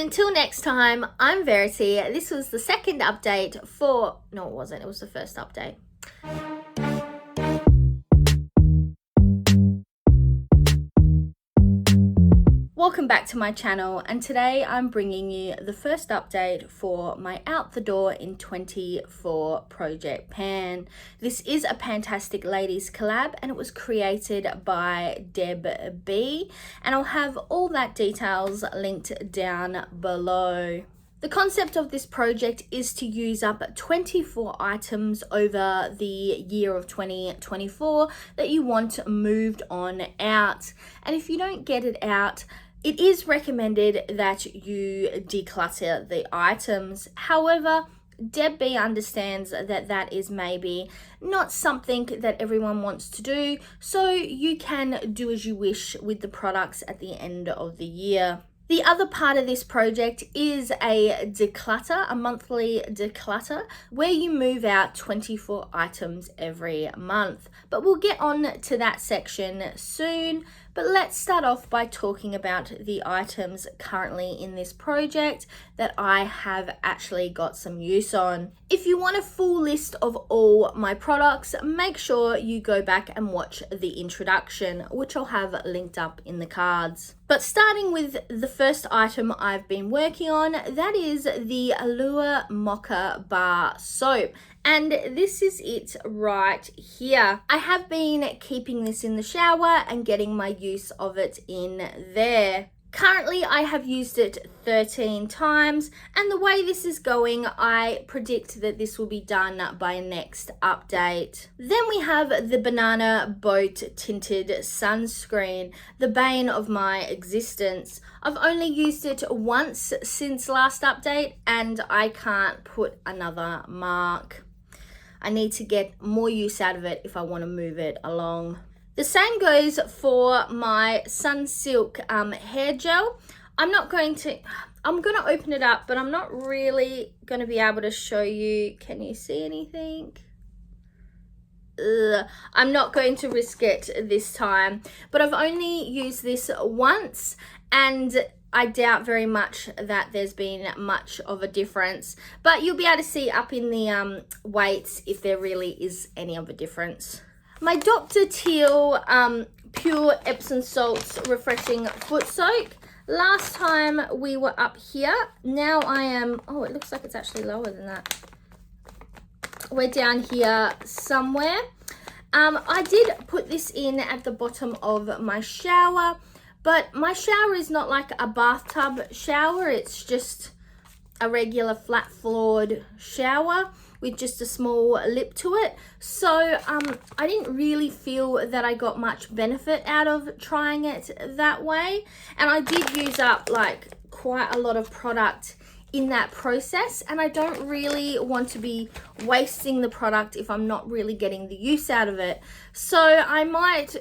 until next time, I'm Verity. This was the second update for, no it wasn't, it was the first update. Welcome back to my channel, and today I'm bringing you the first update for my Out the Door in 24 Project Pan. This is a Pantastic Ladies collab and it was created by Deb B, and I'll have all that details linked down below. The concept of this project is to use up 24 items over the year of 2024 that you want moved on out. And if you don't get it out, it is recommended that you declutter the items. However, Deb B understands that that is maybe not something that everyone wants to do, so you can do as you wish with the products at the end of the year. The other part of this project is a declutter, a monthly declutter, where you move out 24 items every month. But we'll get on to that section soon. But let's start off by talking about the items currently in this project that I have actually got some use on. If you want a full list of all my products, make sure you go back and watch the introduction, which I'll have linked up in the cards. But starting with the first item I've been working on, that is the Allure Mocha Bar Soap. And this is it right here. I have been keeping this in the shower and getting my use of it in there. Currently, I have used it 13 times, and the way this is going, I predict that this will be done by next update. Then we have the Banana Boat Tinted Sunscreen, the bane of my existence. I've only used it once since last update, and I can't put another mark. I need to get more use out of it if I want to move it along. The same goes for my Sunsilk hair gel. I'm going to open it up, but I'm not really going to be able to show you. Can you see anything? I'm not going to risk it this time, but I've only used this once, and I doubt very much that there's been much of a difference, but you'll be able to see up in the weights if there really is any of a difference. My Dr. Teal Pure Epsom Salts Refreshing Foot Soak. Last time we were up here. Now I am, oh, it looks like it's actually lower than that. We're down here somewhere. I did put this in at the bottom of my shower, but my shower is not like a bathtub shower. It's just a regular flat floored shower with just a small lip to it. So I didn't really feel that I got much benefit out of trying it that way. And I did use up like quite a lot of product in that process, and I don't really want to be wasting the product if I'm not really getting the use out of it. So I might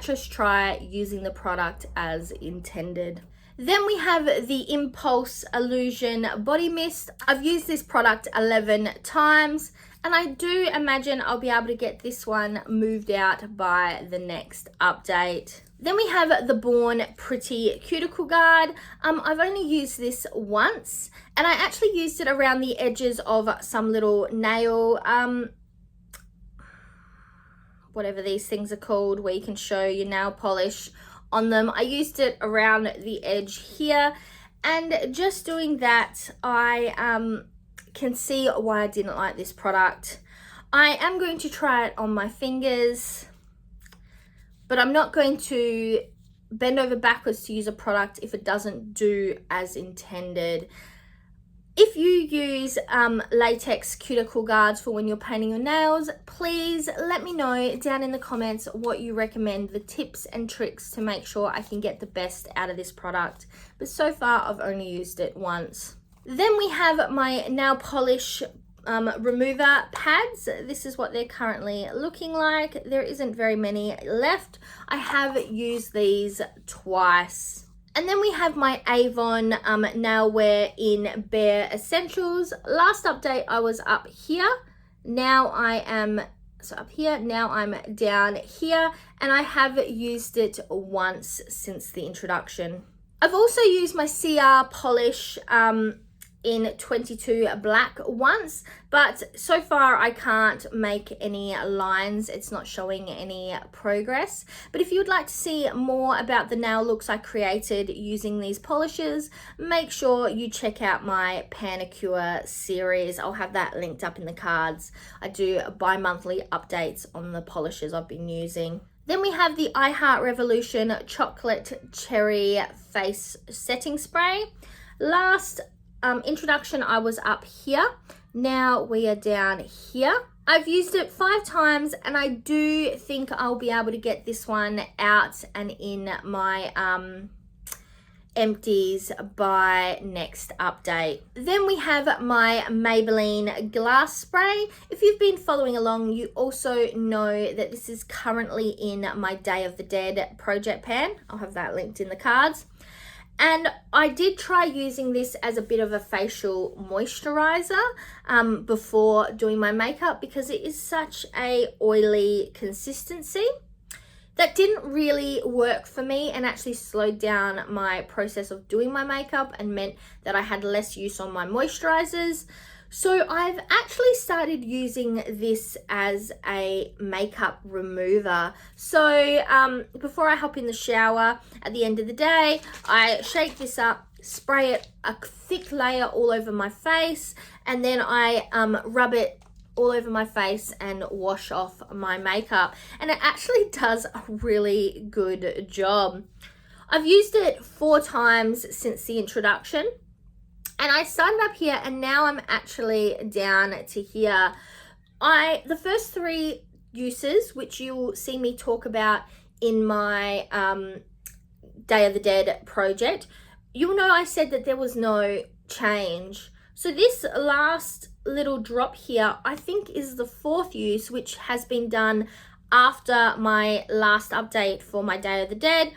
just try using the product as intended. Then we have the Impulse Illusion Body Mist. I've used this product 11 times, and I do imagine I'll be able to get this one moved out by the next update. Then we have the Born Pretty Cuticle Guard. I've only used this once, and I actually used it around the edges of some little nail, whatever these things are called, where you can show your nail polish on them. I used it around the edge here, and just doing that, I can see why I didn't like this product. I am going to try it on my fingers, but I'm not going to bend over backwards to use a product if it doesn't do as intended. If you use latex cuticle guards for when you're painting your nails, please let me know down in the comments what you recommend, the tips and tricks to make sure I can get the best out of this product. But so far, I've only used it once. Then we have my nail polish remover pads. This is what they're currently looking like. There isn't very many left. I have used these twice. And then we have my Avon Nailwear in Bare Essentials. Last update I was up here. Now I am up here. Now I'm down here, and I have used it once since the introduction. I've also used my CR polish in 22 black once, but so far I can't make any lines. It's not showing any progress. But if you would like to see more about the nail looks I created using these polishes, make sure you check out my Panicure series. I'll have that linked up in the cards. I do bi-monthly updates on the polishes I've been using. Then we have the I Heart Revolution Chocolate Cherry Face Setting Spray. Last introduction I was up here. Now we are down here. I've used it 5 times and I do think I'll be able to get this one out and in my empties by next update. Then we have my Maybelline Glass Spray. If you've been following along, you also know that this is currently in my Day of the Dead project pan. I'll have that linked in the cards. And I did try using this as a bit of a facial moisturizer before doing my makeup because it is such a oily consistency. That didn't really work for me and actually slowed down my process of doing my makeup and meant that I had less use on my moisturizers. So I've actually started using this as a makeup remover. So before I hop in the shower at the end of the day, I shake this up, spray it a thick layer all over my face, and then I rub it all over my face and wash off my makeup, and it actually does a really good job. I've used it 4 times since the introduction, and I started up here and now I'm actually down to here. The first 3 uses, which you'll see me talk about in my Day of the Dead project, you'll know I said that there was no change. So this last little drop here, I think is the 4th use, which has been done after my last update for my Day of the Dead.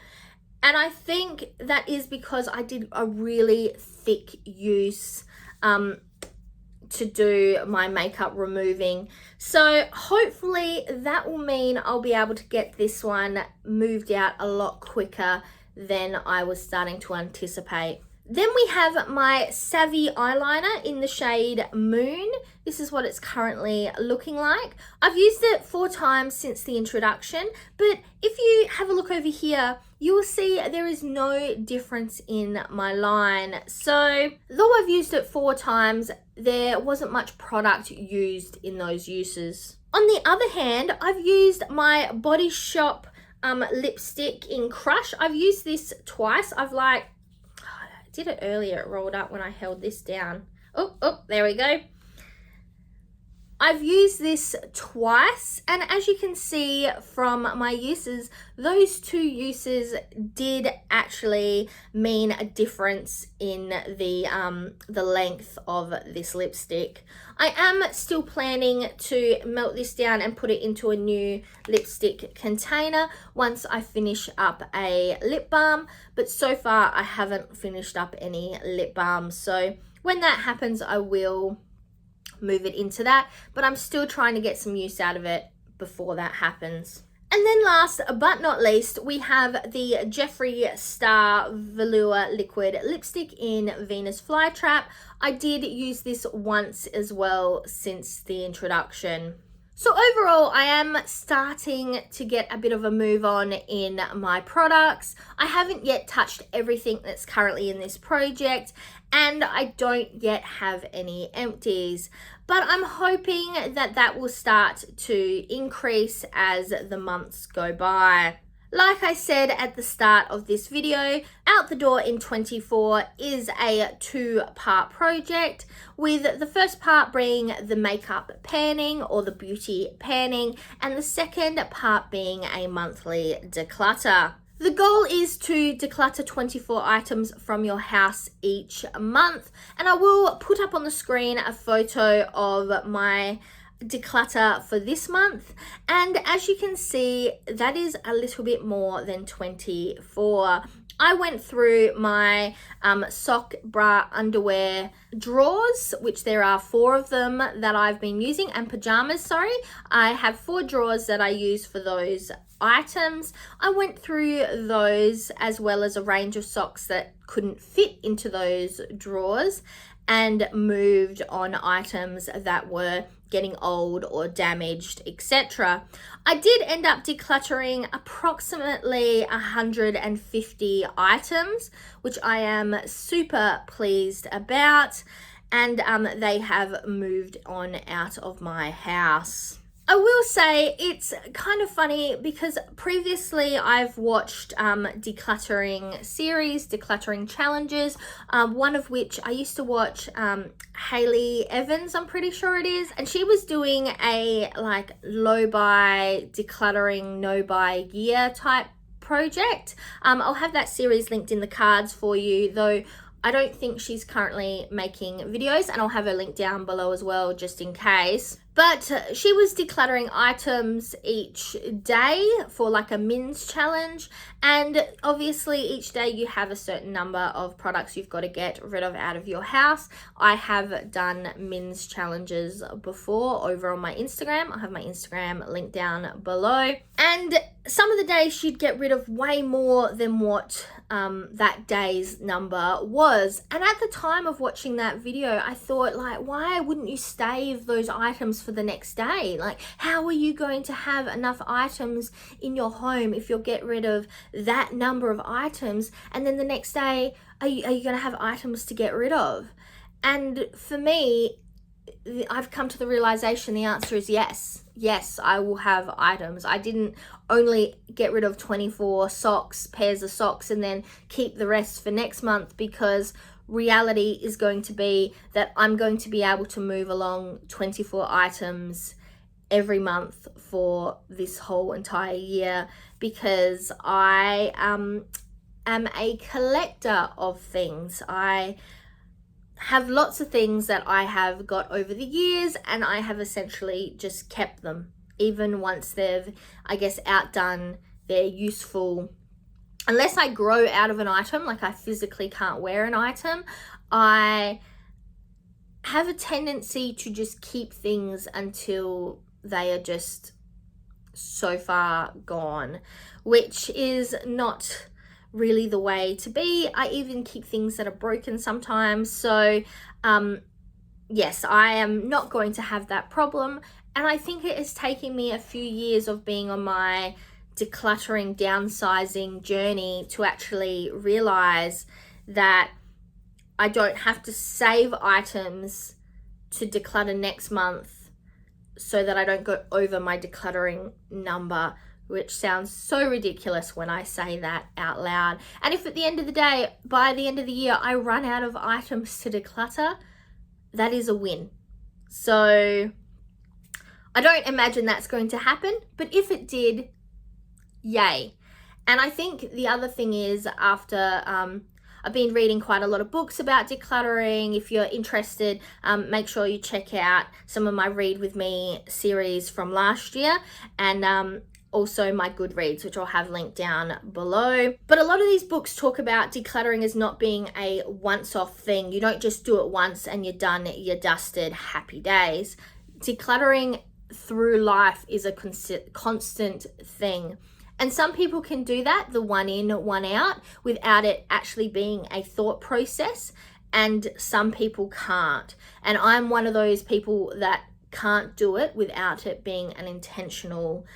And I think that is because I did a really thick use to do my makeup removing. So hopefully that will mean I'll be able to get this one moved out a lot quicker than I was starting to anticipate. Then we have my Savvy eyeliner in the shade Moon. This is what it's currently looking like. I've used it 4 times since the introduction, but if you have a look over here, you will see there is no difference in my line. So though I've used it 4 times, there wasn't much product used in those uses. On the other hand, I've used my Body Shop lipstick in Crush. I've used this twice. I did it earlier, it rolled up when I held this down. Oh, there we go. I've used this twice, and as you can see from my uses, those 2 uses did actually mean a difference in the length of this lipstick. I am still planning to melt this down and put it into a new lipstick container once I finish up a lip balm, but so far I haven't finished up any lip balm. So when that happens, I will move it into that, but I'm still trying to get some use out of it before that happens. And then last but not least, we have the Jeffree Star Velour Liquid Lipstick in Venus Flytrap. I did use this once as well since the introduction. So overall, I am starting to get a bit of a move on in my products. I haven't yet touched everything that's currently in this project, and I don't yet have any empties, but I'm hoping that that will start to increase as the months go by. Like I said at the start of this video, Out the Door in 24 is a 2-part project, with the first part being the makeup panning or the beauty panning, and the second part being a monthly declutter. The goal is to declutter 24 items from your house each month, and I will put up on the screen a photo of my declutter for this month, and as you can see, that is a little bit more than 24. I went through my sock, bra, underwear drawers, which there are 4 of them that I've been using, and pajamas, sorry. I have 4 drawers that I use for those items. I went through those as well as a range of socks that couldn't fit into those drawers and moved on items that were getting old or damaged, etc. I did end up decluttering approximately 150 items, which I am super pleased about, and they have moved on out of my house. I will say it's kind of funny because previously I've watched decluttering series, decluttering challenges, one of which I used to watch Hayley Evans, I'm pretty sure it is, and she was doing a like low buy decluttering, no buy year type project. I'll have that series linked in the cards for you, though I don't think she's currently making videos, and I'll have her link down below as well just in case. But she was decluttering items each day for like a mins challenge, and obviously each day you have a certain number of products you've got to get rid of out of your house. I have done mins challenges before over on my Instagram. I have my Instagram linked down below, and some of the days she'd get rid of way more than what that day's number was. And at the time of watching that video, I thought, like, why wouldn't you save those items for the next day? Like, how are you going to have enough items in your home if you'll get rid of that number of items, and then the next day are you going to have items to get rid of? And for me, I've come to the realization the answer is yes. Yes, I will have items. I didn't only get rid of 24 pairs of socks and then keep the rest for next month, because reality is going to be that I'm going to be able to move along 24 items every month for this whole entire year, because I am a collector of things. I have lots of things that I have got over the years, and I have essentially just kept them even once they've, I guess, outdone their useful. Unless I grow out of an item, like I physically can't wear an item, I have a tendency to just keep things until they are just so far gone, which is not really the way to be. I even keep things that are broken sometimes. So yes, I am not going to have that problem. And I think it is taking me a few years of being on my decluttering, downsizing journey to actually realize that I don't have to save items to declutter next month so that I don't go over my decluttering number, which sounds so ridiculous when I say that out loud. And if at the end of the day, by the end of the year, I run out of items to declutter, that is a win. So I don't imagine that's going to happen, but if it did, yay. And I think the other thing is, after I've been reading quite a lot of books about decluttering. If you're interested, make sure you check out some of my Read With Me series from last year, and also my Goodreads, which I'll have linked down below. But a lot of these books talk about decluttering as not being a once-off thing. You don't just do it once and you're done, you're dusted, happy days. Decluttering through life is a constant thing. And some people can do that, the one in, one out, without it actually being a thought process, and some people can't. And I'm one of those people that can't do it without it being an intentional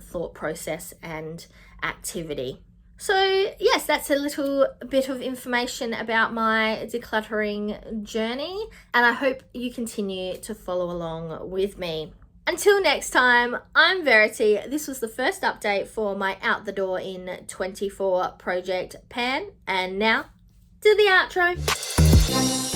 thought process and activity. So yes, that's a little bit of information about my decluttering journey, and I hope you continue to follow along with me. Until next time, I'm Verity. This was the first update for my Out the Door in 24 project Pan, and now to the outro.